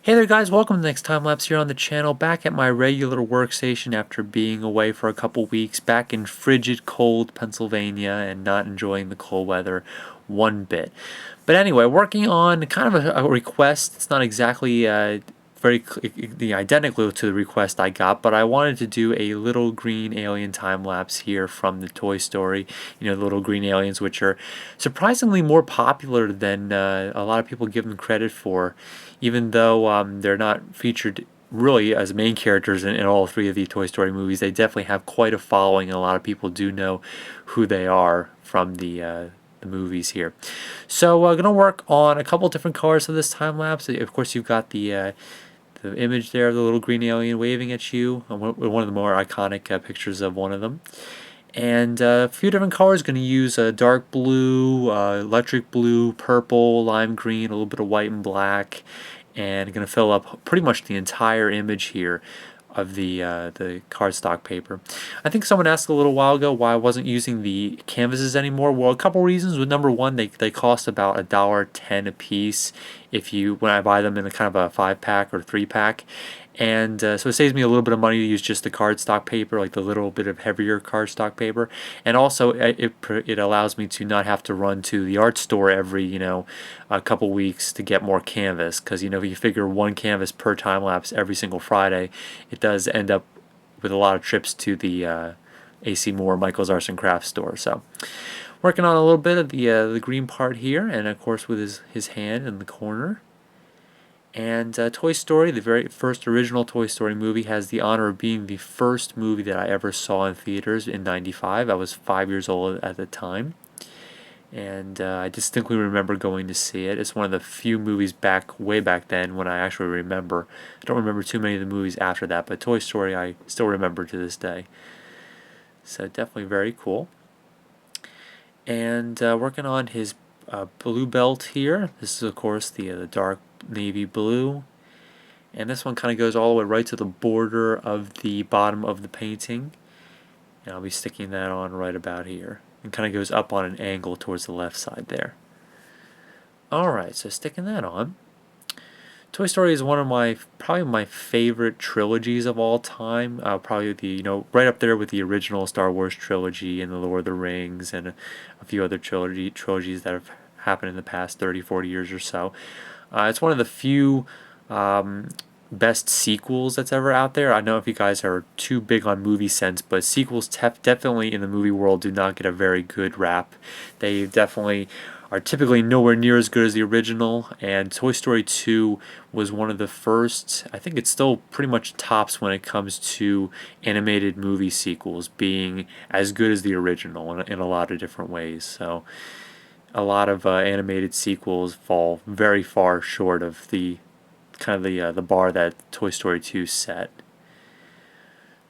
Hey there guys, welcome to the next time lapse here on the channel, back at my regular workstation after being away for a couple weeks, back in frigid cold Pennsylvania and not enjoying the cold weather one bit. But anyway, working on kind of a request. It's not exactly identical to the request I got, but I wanted to do a little green alien time lapse here from the Toy Story. You know, the little green aliens, which are surprisingly more popular than a lot of people give them credit for, even though they're not featured really as main characters in all three of the Toy Story movies. They definitely have quite a following, and a lot of people do know who they are from the movies here. So we're gonna work on a couple different colors of this time lapse. Of course, you've got the image there of the little green alien waving at you, one of the more iconic pictures of one of them. And a few different colors. Going to use a dark blue, electric blue, purple, lime green, a little bit of white and black, and going to fill up pretty much the entire image here of the cardstock paper. I think someone asked a little while ago why I wasn't using the canvases anymore. Well, a couple reasons. With number one, they cost about $1.10 a piece when I buy them in a kind of a 5-pack or 3-pack. And so it saves me a little bit of money to use just the cardstock paper, like the little bit of heavier cardstock paper. And also it allows me to not have to run to the art store every a couple weeks to get more canvas, because if you figure one canvas per time lapse every single Friday, it does end up with a lot of trips to the AC Moore Michael's Arts and Crafts store. So working on a little bit of the green part here, and of course with his hand in the corner. And Toy Story, the very first original Toy Story movie, has the honor of being the first movie that I ever saw in theaters in '95. I was 5 years old at the time. And I distinctly remember going to see it. It's one of the few movies way back then when I actually remember. I don't remember too many of the movies after that, but Toy Story I still remember to this day. So definitely very cool. And working on his blue belt here. This is of course the dark navy blue, and this one kind of goes all the way right to the border of the bottom of the painting, and I'll be sticking that on right about here, and kind of goes up on an angle towards the left side there. Alright, so sticking that on. Toy Story is one of probably my favorite trilogies of all time. Probably right up there with the original Star Wars trilogy and the Lord of the Rings and a few other trilogies that have happened in the past 30-40 years or so. It's one of the few best sequels that's ever out there. I know if you guys are too big on movie sense, but sequels definitely in the movie world do not get a very good rap. They definitely are typically nowhere near as good as the original, and Toy Story 2 was one of the first. I think it still pretty much tops when it comes to animated movie sequels being as good as the original in a lot of different ways. So a lot of animated sequels fall very far short of the bar that Toy Story 2 set.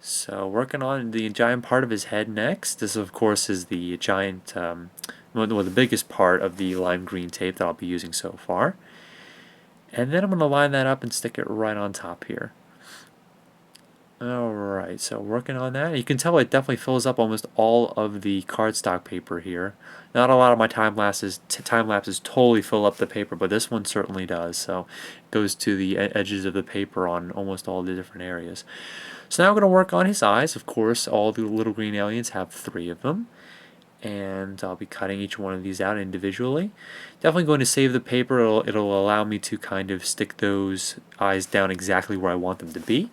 So working on the giant part of his head next. This of course is the giant, the biggest part of the lime green tape that I'll be using so far. And then I'm going to line that up and stick it right on top here. Alright, so working on that. You can tell it definitely fills up almost all of the cardstock paper here. Not a lot of my time lapses totally fill up the paper, but this one certainly does. So it goes to the edges of the paper on almost all the different areas. So now we're going to work on his eyes. Of course, all the little green aliens have 3 of them. And I'll be cutting each one of these out individually. Definitely going to save the paper. It'll allow me to kind of stick those eyes down exactly where I want them to be,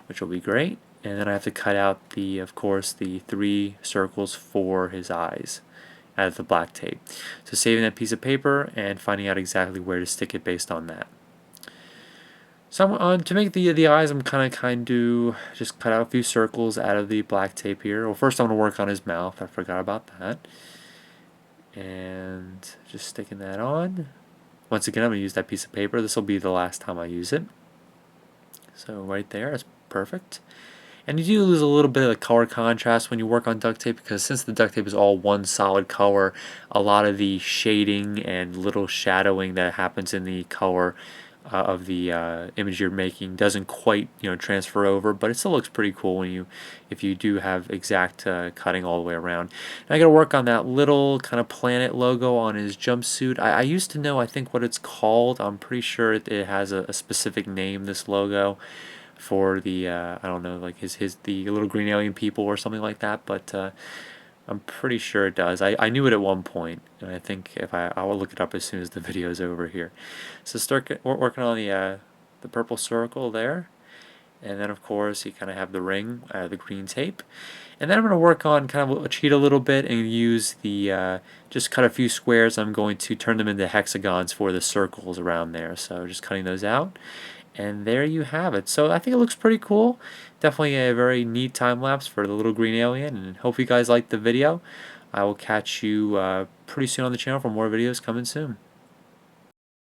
which will be great. And then I have to cut out of course the 3 circles for his eyes out of the black tape. So saving that piece of paper and finding out exactly where to stick it based on that. So to make the eyes, I'm kind of just cut out a few circles out of the black tape here. Well, first I'm going to work on his mouth. I forgot about that. And just sticking that on. Once again, I'm going to use that piece of paper. This will be the last time I use it. So right there, that's perfect. And you do lose a little bit of the color contrast when you work on duct tape, because since the duct tape is all one solid color, a lot of the shading and little shadowing that happens in the color of the image you're making doesn't quite transfer over, but it still looks pretty cool when if you do have exact cutting all the way around. And I got to work on that little kind of planet logo on his jumpsuit. I used to know, I think, what it's called. I'm pretty sure it has a specific name, this logo, for the I don't know, like the little green alien people or something like that, but I'm pretty sure it does. I knew it at one point, and I think if I will look it up as soon as the video is over here. So start working on the purple circle there, and then of course you kind of have the ring, the green tape, and then I'm going to work on kind of cheat a little bit and use the just cut a few squares. I'm going to turn them into hexagons for the circles around there. So just cutting those out. And there you have it. So I think it looks pretty cool. Definitely a very neat time lapse for the little green alien. And hope you guys liked the video. I will catch you pretty soon on the channel for more videos coming soon.